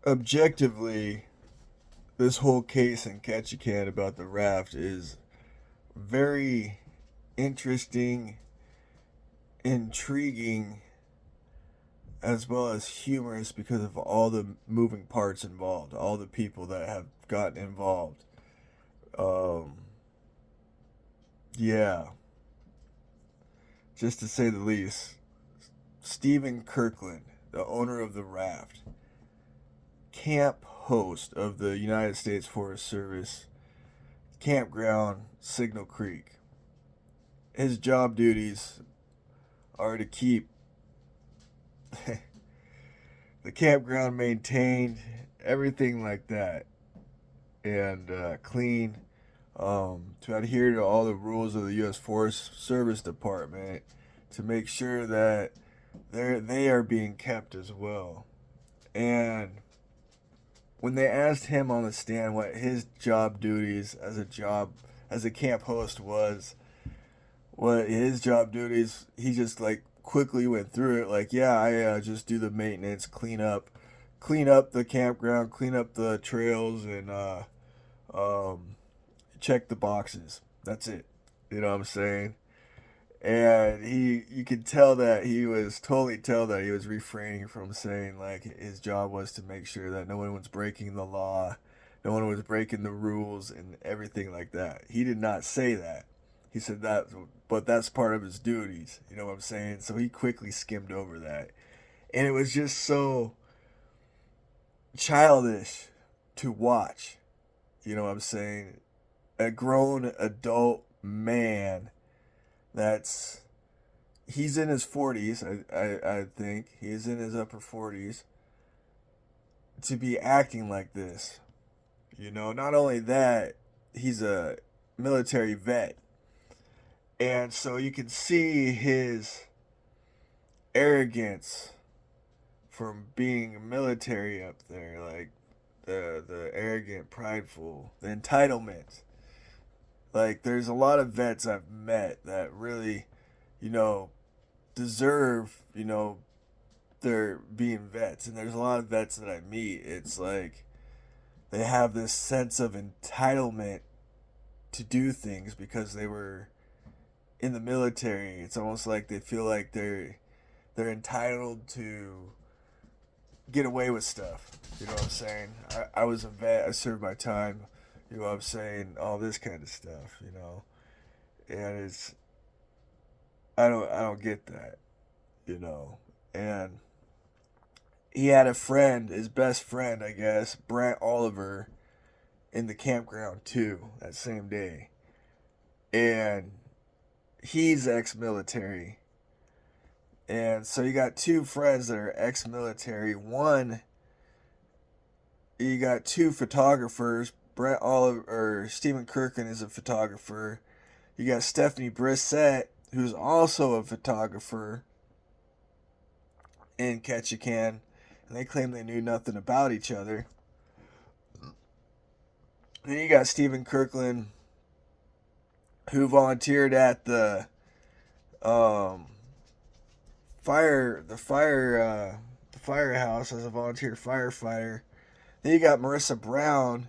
Objectively, this whole case in Ketchikan about the raft is very interesting, intriguing, as well as humorous because of all the moving parts involved, all the people that have gotten involved. Um, yeah, just to say the least. Stephen Kirkland, the owner of the raft, camp host of the United States Forest Service campground Signal Creek. His job duties are to keep the campground maintained, everything like that, and clean, to adhere to all the rules of the U.S. Forest Service Department to make sure that they are being kept as well. And when they asked him on the stand what his job duties as a camp host was, what his job duties, he just like quickly went through it. Like, yeah, I just do the maintenance, clean up the campground, clean up the trails, and um, check the boxes. That's it. You know what I'm saying? And you could tell that he was totally tell that he was refraining from saying like his job was to make sure that no one was breaking the law, no one was breaking the rules and everything like that. He did not say that. He said that, but that's part of his duties. You know what I'm saying? So he quickly skimmed over that, and it was just so childish to watch. You know what I'm saying? A grown adult man that's he's in his 40s. I think he's in his upper 40s to be acting like this. You know, not only that, he's a military vet, and so you can see his arrogance from being military up there, like the arrogant, prideful, the entitlement. Like there's a lot of vets I've met that really, you know, deserve, they're being vets. And there's a lot of vets that I meet. It's like they have this sense of entitlement to do things because they were in the military. It's almost like they feel like they're entitled to get away with stuff. You know what I'm saying? I was a vet. I served my time. You know what I'm saying? All this kind of stuff. And it's I don't get that. And he had a friend, his best friend, I guess, Brent Oliver, in the campground too that same day, and he's ex-military. And so you got two friends that are ex-military. One, you got two photographers. Brent Oliver or Stephen Kirkland is a photographer. You got Stephanie Brissett, who's also a photographer in Ketchikan, and they claim they knew nothing about each other. Then you got Stephen Kirkland, who volunteered at um, the firehouse as a volunteer firefighter. Then you got Marissa Brown,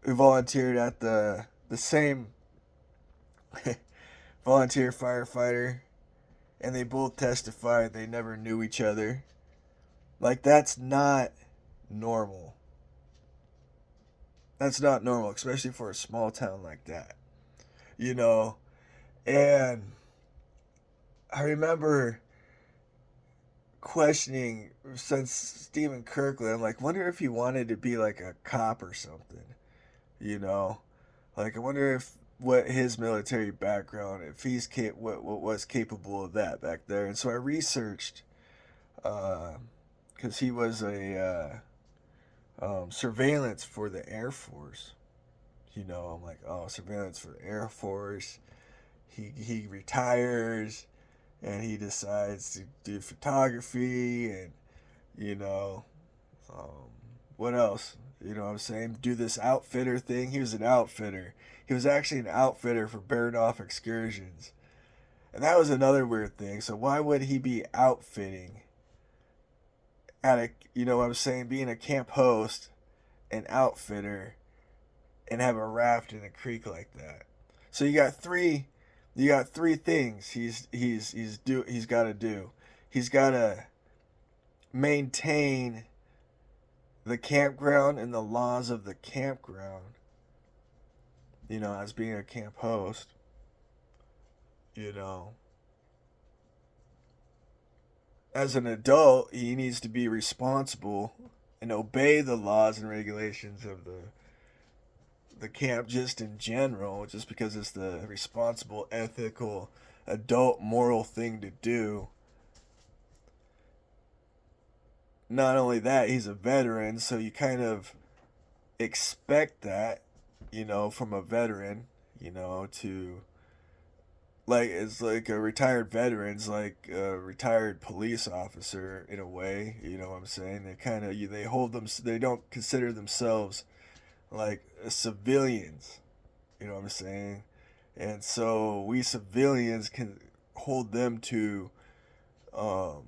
who volunteered at the same volunteer firefighter, and they both testified they never knew each other. Like that's not normal. That's not normal, especially for a small town like that. You know, and I remember questioning since Stephen Kirkland. I'm like, wonder if he wanted to be like a cop or something. You know, like I wonder if what his military background, if what was capable of that back there. And so I researched because he was a surveillance for the Air Force. I'm like, oh, surveillance for the Air Force. He retires and he decides to do photography and you know um, what else? You know what I'm saying? Do this outfitter thing. He was an outfitter. He was actually an outfitter for Baranoff excursions. And that was another weird thing. So why would he be outfitting at a, you know what I'm saying, being a camp host and outfitter and have a raft in a creek like that. So you got three things he's got to do. He's got to maintain the campground and the laws of the campground, you know, as being a camp host, you know. As an adult, he needs to be responsible and obey the laws and regulations of the camp just in general, just because it's the responsible, ethical, adult, moral thing to do. Not only that, he's a veteran, so you kind of expect that, you know, from a veteran, you know, to like it's like a retired veteran's like a retired police officer in a way, you know what I'm saying? They kind of they hold them, they don't consider themselves like civilians, you know what I'm saying? And so we civilians can hold them to um,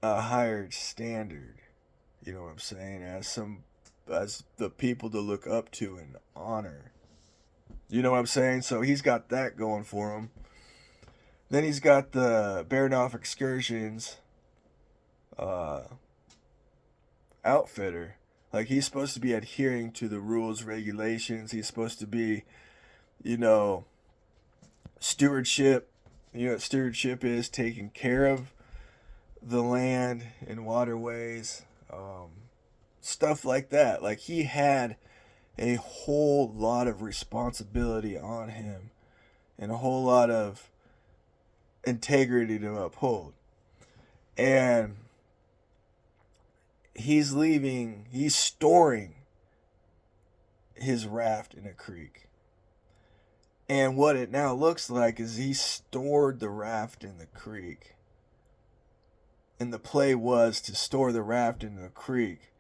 a higher standard, you know what I'm saying? As the people to look up to and honor. You know what I'm saying? So he's got that going for him. Then he's got the Baronoff Excursions uh, outfitter. Like he's supposed to be adhering to the rules, regulations. He's supposed to be, you know, stewardship. You know what stewardship is? Taking care of the land and waterways, stuff like that. Like he had a whole lot of responsibility on him and a whole lot of integrity to uphold. And he's storing his raft in a creek. And what it now looks like is he stored the raft in the creek. And the play was to store the raft in the creek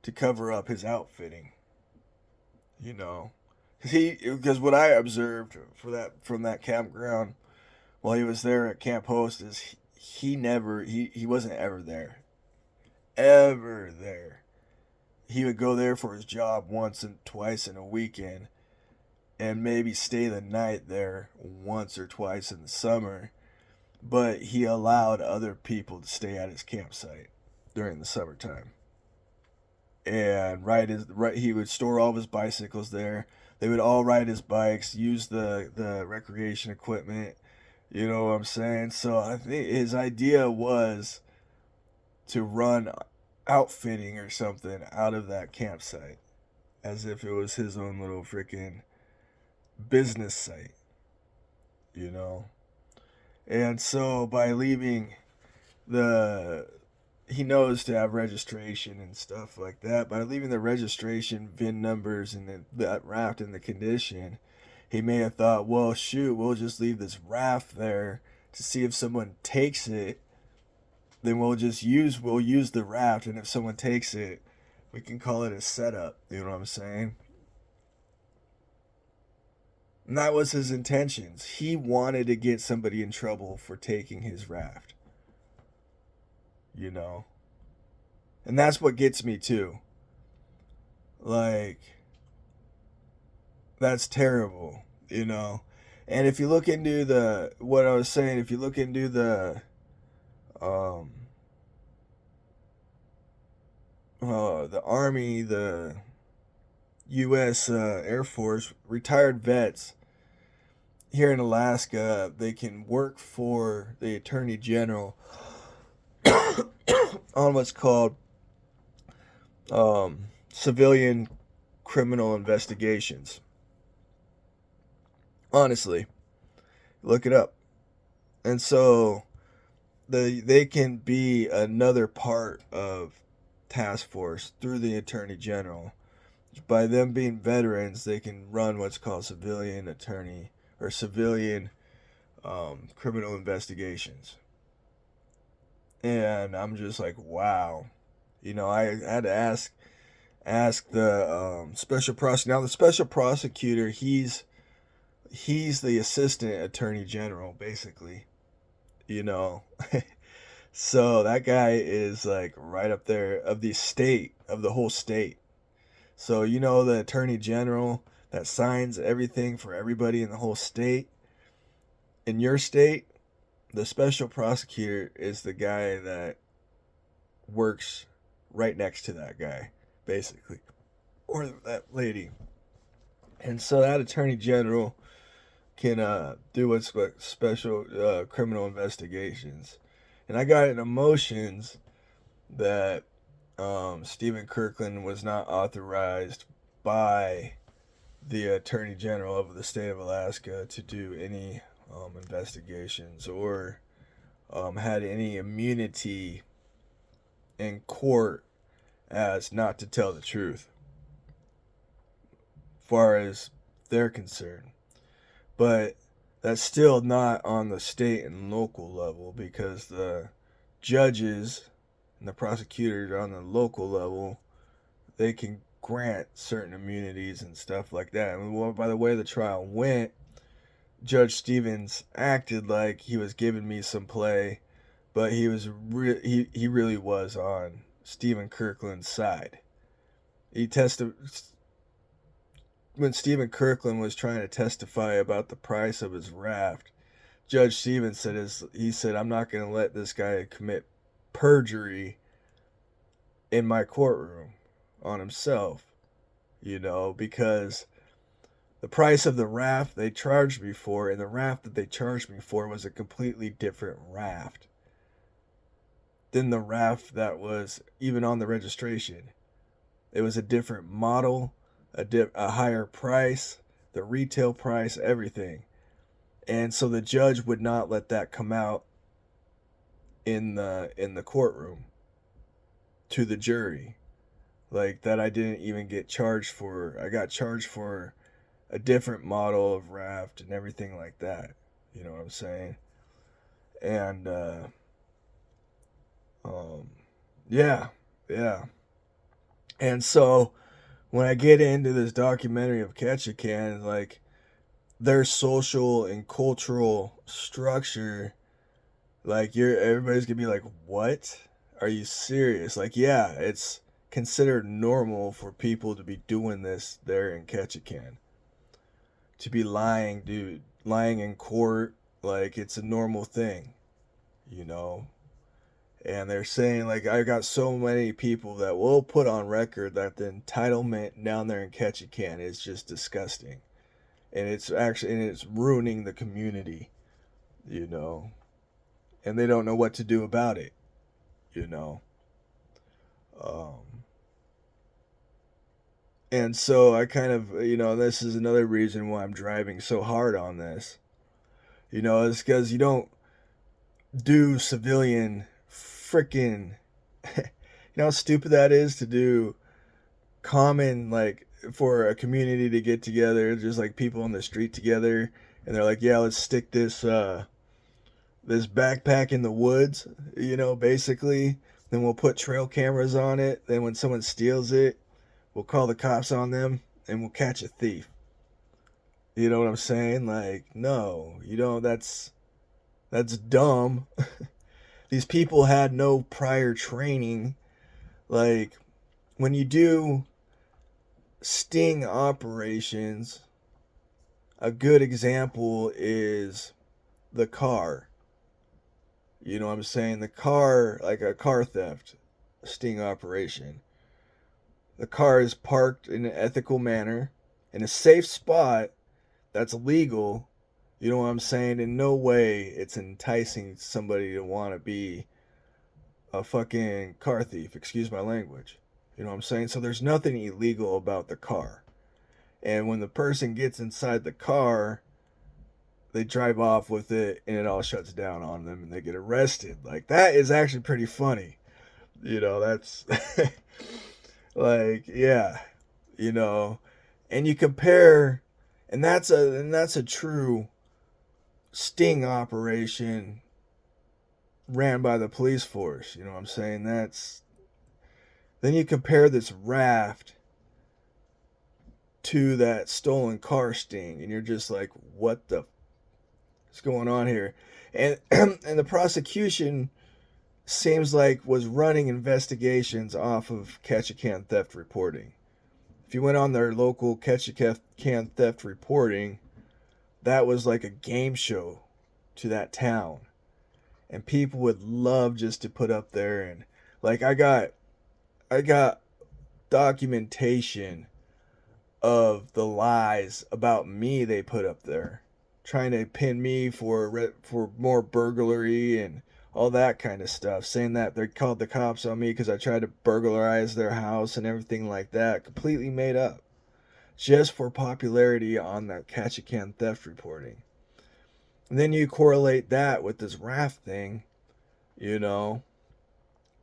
to cover up his outfitting. You know, because what I observed for that from that campground while he was there at Camp Host is he wasn't ever there. He would go there for his job once and twice in a weekend and maybe stay the night there once or twice in the summer, but he allowed other people to stay at his campsite during the summertime. And he would store all of his bicycles there. They would all ride his bikes, use the recreation equipment. You know what I'm saying? So I think his idea was to run outfitting or something out of that campsite as if it was his own little freaking business site, you know? And so by leaving the he knows to have registration and stuff like that. By leaving the registration VIN numbers and that raft in the condition, he may have thought, well, shoot, we'll just leave this raft there to see if someone takes it. Then we'll use the raft, and if someone takes it, we can call it a setup. You know what I'm saying? And that was his intentions. He wanted to get somebody in trouble for taking his raft. You know? And that's what gets me too. Like, that's terrible, you know? And if you look into what I was saying, if you look into the Army, the U.S. Air Force, retired vets here in Alaska, they can work for the Attorney General on what's called civilian criminal investigations. Honestly, look it up. And so they can be another part of task force through the Attorney General. By them being veterans, they can run what's called civilian attorney or civilian criminal investigations. And I'm just like, wow. You know, I had to ask the special prosecutor. Now the special prosecutor, he's the assistant attorney general, basically. You know, So that guy is like right up there of the state, of the whole state. So you know the attorney general that signs everything for everybody in the whole state. In your state, the special prosecutor is the guy that works right next to that guy, basically, or that lady. And so that attorney general can do what's what special criminal investigations. And I got in emotions that Stephen Kirkland was not authorized by the Attorney General of the state of Alaska to do any investigations or had any immunity in court as not to tell the truth, far as they're concerned. But that's still not on the state and local level because the judges and the prosecutors on the local level, they can grant certain immunities and stuff like that. I mean, well, by the way the trial went, Judge Stevens acted like he was giving me some play, but he really was on Stephen Kirkland's side. He tested when Stephen Kirkland was trying to testify about the price of his raft. Judge Stevens said, "I'm not going to let this guy commit perjury in my courtroom on himself, because the price of the raft they charged me for and the raft that they charged me for was a completely different raft than the raft that was even on the registration. It was a different model, a higher price, the retail price, everything. And so the judge would not let that come out in the courtroom to the jury. Like that I didn't even get charged for. I got charged for a different model of raft and everything like that. You know what I'm saying? And um yeah, yeah. And so when I get into this documentary of Ketchikan, like their social and cultural structure, like everybody's gonna be like, "What? Are you serious?" Like, yeah, it's considered normal for people to be doing this there in Ketchikan. To be lying, dude, lying in court, like it's a normal thing, you know. And they're saying like I got so many people that will put on record that the entitlement down there in Ketchikan is just disgusting, and it's ruining the community, you know, and they don't know what to do about it, you know. Um, and so I kind of, this is another reason why I'm driving so hard on this. It's because you don't do civilian freaking. You know how stupid that is to do common, like, for a community to get together, just like people on the street together, and they're like, yeah, let's stick this backpack in the woods, basically. Then we'll put trail cameras on it. Then when someone steals it, we'll call the cops on them and we'll catch a thief. You know what I'm saying? Like, no, that's dumb. These people had no prior training. Like, when you do sting operations, a good example is the car. You know what I'm saying? The car, like a car theft sting operation. The car is parked in an ethical manner in a safe spot that's legal. You know what I'm saying? In no way it's enticing somebody to want to be a fucking car thief. Excuse my language. You know what I'm saying? So there's nothing illegal about the car. And when the person gets inside the car, they drive off with it and it all shuts down on them and they get arrested. Like, that is actually pretty funny. That's like, yeah, you know, and you compare, and that's a true sting operation ran by the police force. You know what I'm saying? Then you compare this raft to that stolen car sting, and you're just like, what's going on here? And and the prosecution seems like was running investigations off of Ketchikan theft reporting. If you went on their local Ketchikan theft reporting, that was like a game show to that town. And people would love just to put up there, and like I got documentation of the lies about me they put up there, trying to pin me for more burglary and all that kind of stuff, saying that they called the cops on me because I tried to burglarize their house and everything like that. Completely made up, just for popularity on that Ketchikan theft reporting. And then you correlate that with this raft thing, you know,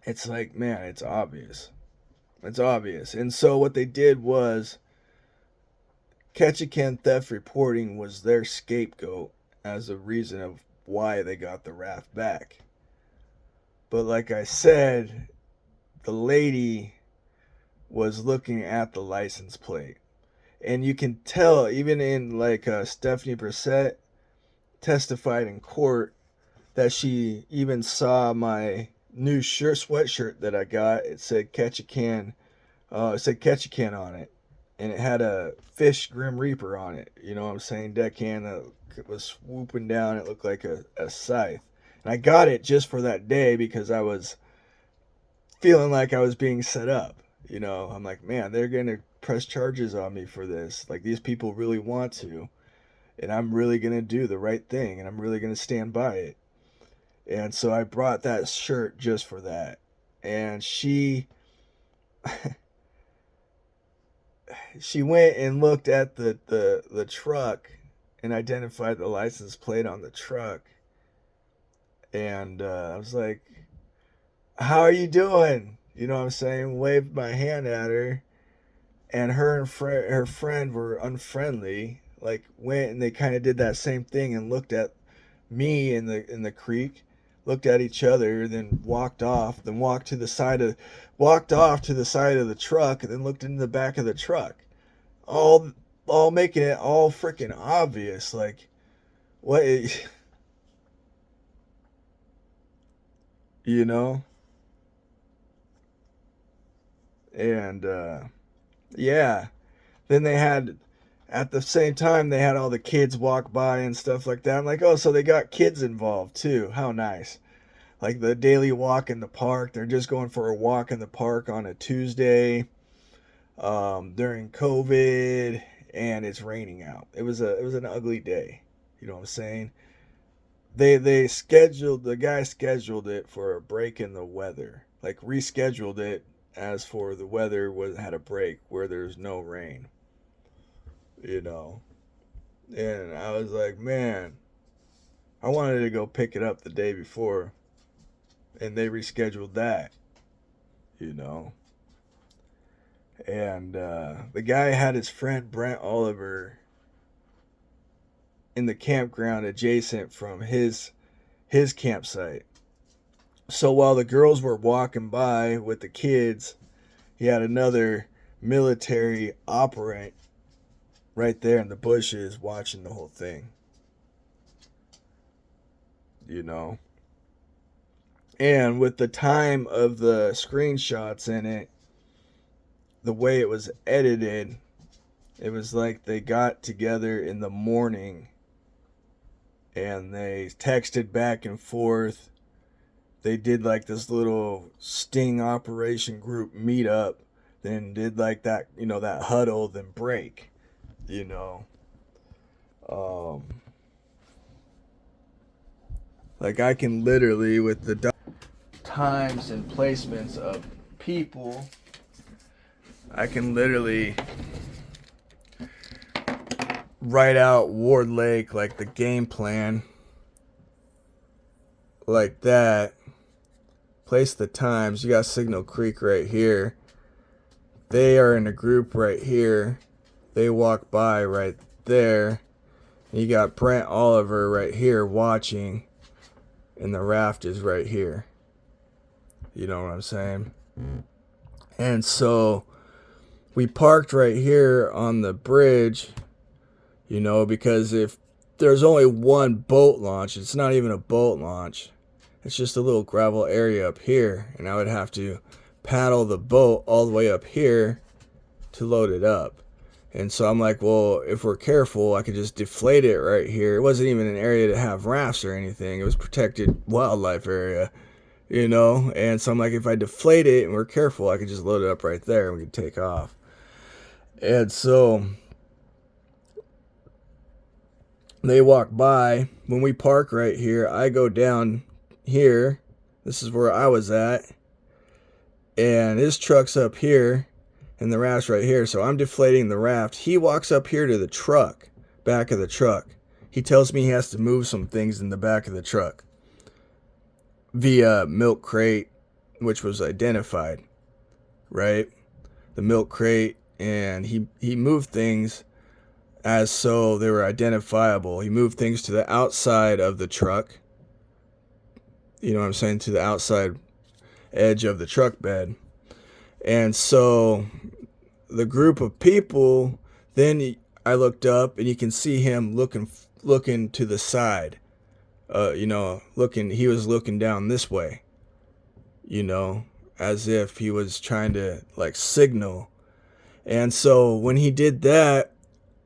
it's like, man, it's obvious. It's obvious. And so what they did was Ketchikan theft reporting was their scapegoat as a reason of why they got the raft back. But like I said, the lady was looking at the license plate. And you can tell, even in like Stephanie Brissett testified in court, that she even saw my new sweatshirt that I got. It said Ketchikan. It said Ketchikan on it, and it had a fish Grim Reaper on it. You know what I'm saying? Deckhand that was swooping down. It looked like a scythe. And I got it just for that day because I was feeling like I was being set up. You know, I'm like, man, they're going to press charges on me for this. Like, these people really want to. And I'm really going to do the right thing. And I'm really going to stand by it. And so I brought that shirt just for that. And she went and looked at the truck and identified the license plate on the truck. And I was like, how are you doing? You know what I'm saying? Waved my hand at her. And her and her friend were unfriendly. Like, went and they kind of did that same thing and looked at me in the creek, looked at each other, then walked off, then walked off to the side of the truck, and then looked into the back of the truck. All making it all freaking obvious. Like, what you know? And yeah. Then they had, at the same time, they had all the kids walk by and stuff like that. I'm like, oh, so they got kids involved too. How nice. Like the daily walk in the park. They're just going for a walk in the park on a Tuesday during COVID, and it's raining out. It was an ugly day. You know what I'm saying? The guy scheduled it for a break in the weather. Like, rescheduled it as for the weather had a break where there's no rain. You know. And I was like, man, I wanted to go pick it up the day before, and they rescheduled that, you know. And the guy had his friend Brent Oliver in the campground adjacent from his campsite. So while the girls were walking by with the kids, he had another military operant right there in the bushes watching the whole thing. You know. And with the time of the screenshots in it, the way it was edited, it was like they got together in the morning and they texted back and forth. They did like this little sting operation group meetup, then did like that, you know, that huddle, then break, you know. Like, I can literally, with the times and placements of people, I can literally write out Ward Lake, like the game plan, like that. Place the times. You got Signal Creek right here. They are in a group right here. They walk by right there. And you got Brent Oliver right here watching. And the raft is right here. You know what I'm saying? And so we parked right here on the bridge, you know, because if there's only one boat launch, it's not even a boat launch. It's just a little gravel area up here, and I would have to paddle the boat all the way up here to load it up. And so I'm like, well, if we're careful, I could just deflate it right here. It wasn't even an area to have rafts or anything. It was protected wildlife area, you know? And so I'm like, if I deflate it and we're careful, I could just load it up right there and we could take off. And so they walk by. When we park right here, I go down here. This is where I was at. And his truck's up here. And the raft's right here. So I'm deflating the raft. He walks up here to the truck, back of the truck. He tells me he has to move some things in the back of the truck via milk crate, which was identified, right? The milk crate, and he moved things as so they were identifiable. He moved things to the outside of the truck. You know what I'm saying? To the outside edge of the truck bed. And so the group of people, then I looked up and you can see him looking to the side. You know, he was looking down this way, you know, as if he was trying to like signal. And so when he did that,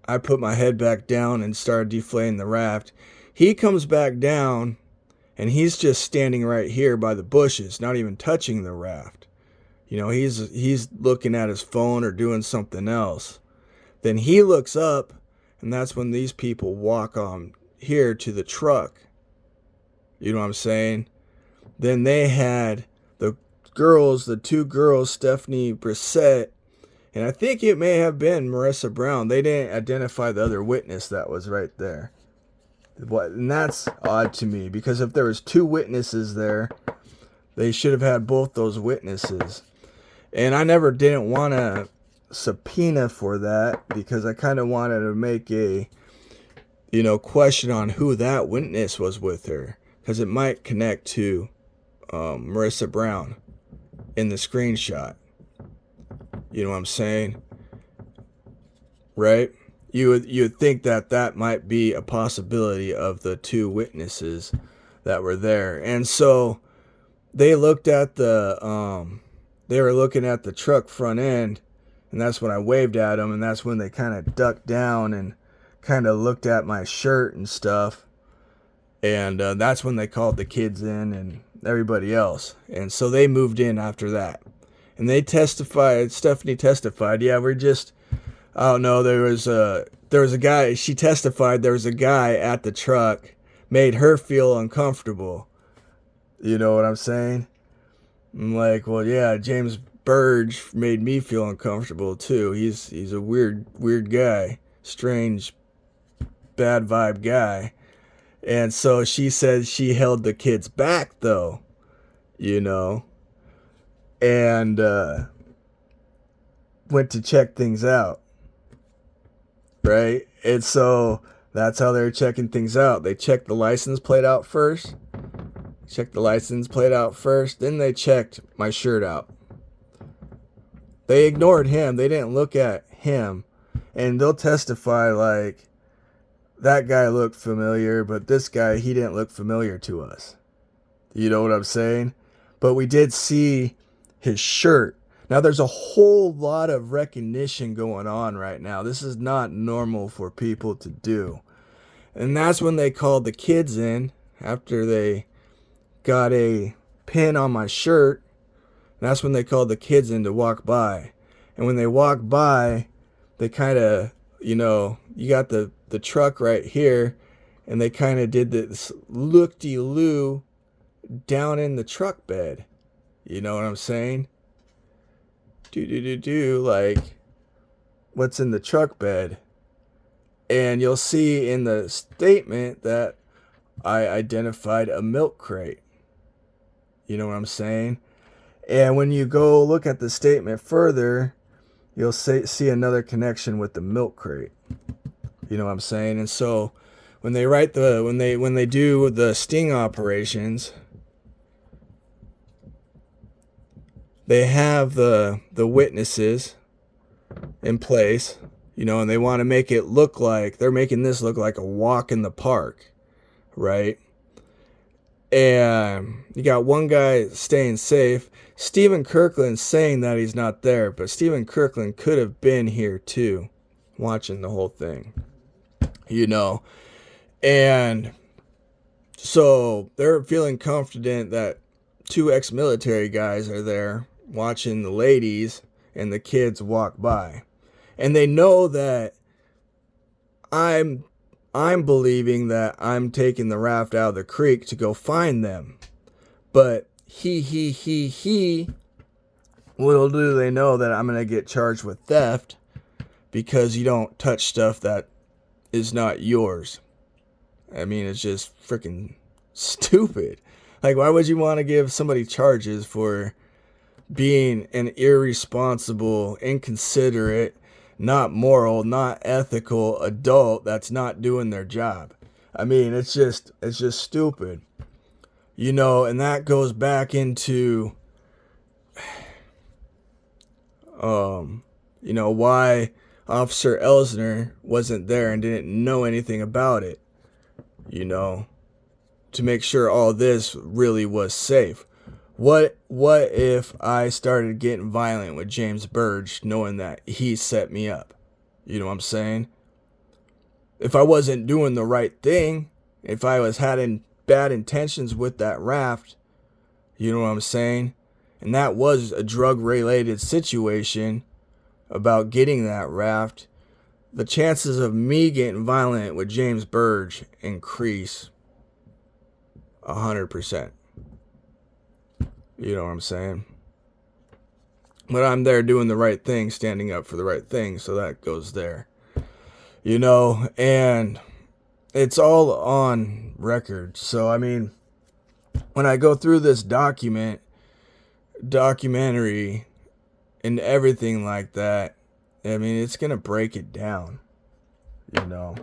I put my head back down and started deflating the raft. He comes back down and he's just standing right here by the bushes, not even touching the raft. You know, he's looking at his phone or doing something else. Then he looks up, and that's when these people walk on here to the truck. You know what I'm saying? Then they had the two girls, Stephanie Brissett, and I think it may have been Marissa Brown. They didn't identify the other witness that was right there. And that's odd to me, because if there was two witnesses there, they should have had both those witnesses. And I didn't want to subpoena for that, because I kind of wanted to make a, you know, question on who that witness was with her, because it might connect to Marissa Brown in the screenshot. You know what I'm saying? Right? You would think that might be a possibility of the two witnesses that were there. And so they looked at they were looking at the truck front end, and that's when I waved at them, and that's when they kind of ducked down and kind of looked at my shirt and stuff. And that's when they called the kids in and everybody else. And so they moved in after that. And they testified, Stephanie testified, yeah, I don't know, there was a guy, she testified there was a guy at the truck, made her feel uncomfortable. You know what I'm saying? I'm like, well, yeah, James Burge made me feel uncomfortable too. He's a weird guy, strange, bad vibe guy. And so she said she held the kids back though, you know, and went to check things out, right? And so that's how they're checking things out. They checked the license plate out first. Then they checked my shirt out. They ignored him. They didn't look at him. And they'll testify like, that guy looked familiar, but this guy, he didn't look familiar to us. You know what I'm saying? But we did see his shirt. Now there's a whole lot of recognition going on right now. This is not normal for people to do. And that's when they called the kids in after they got a pin on my shirt. And that's when they called the kids in to walk by. And when they walked by, they kind of, you know, you got the truck right here, and they kind of did this look-de-loo down in the truck bed. You know what I'm saying? Like, what's in the truck bed? And you'll see in the statement that I identified a milk crate. You know what I'm saying? And when you go look at the statement further, you'll see another connection with the milk crate. You know what I'm saying? And so when they when they do the sting operations, they have the witnesses in place, you know, and they want to make it look like they're making this look like a walk in the park, right? And you got one guy staying safe. Stephen Kirkland saying that he's not there, but Stephen Kirkland could have been here too, watching the whole thing, you know. And so they're feeling confident that two ex-military guys are there watching the ladies and the kids walk by. And they know that I'm believing that I'm taking the raft out of the creek to go find them. But little do they know that I'm going to get charged with theft because you don't touch stuff that is not yours. I mean, it's just freaking stupid. Like, why would you want to give somebody charges for being an irresponsible, inconsiderate, not moral, not ethical adult that's not doing their job? I mean, it's just stupid. You know, and that goes back into you know, why Officer Elsner wasn't there and didn't know anything about it, you know, to make sure all this really was safe. What if I started getting violent with James Burge knowing that he set me up? You know what I'm saying? If I wasn't doing the right thing, if I was having bad intentions with that raft, you know what I'm saying? And that was a drug-related situation about getting that raft, the chances of me getting violent with James Burge increase 100%. You know what I'm saying? But I'm there doing the right thing, standing up for the right thing, so that goes there. You know, and it's all on record. So, I mean, when I go through this documentary and everything like that, I mean, it's going to break it down, you know,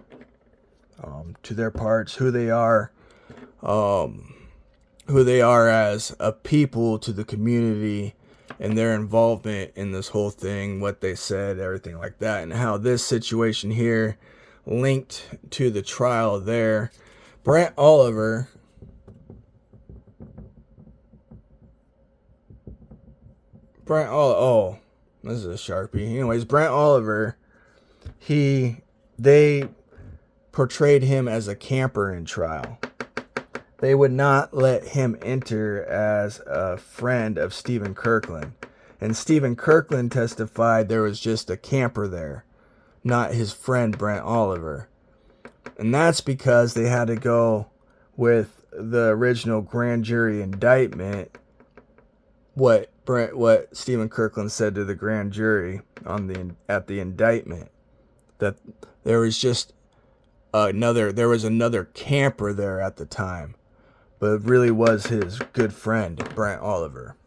to their parts, who they are as a people, to the community, and their involvement in this whole thing, what they said, everything like that, and how this situation here linked to the trial there. Brent Oliver, oh, this is a Sharpie. Anyways, Brent Oliver, they portrayed him as a camper in trial. They would not let him enter as a friend of Stephen Kirkland. And Stephen Kirkland testified there was just a camper there, not his friend Brent Oliver. And that's because they had to go with the original grand jury indictment, what Stephen Kirkland said to the grand jury at the indictment, that there was just another camper there at the time, but it really was his good friend Brent Oliver.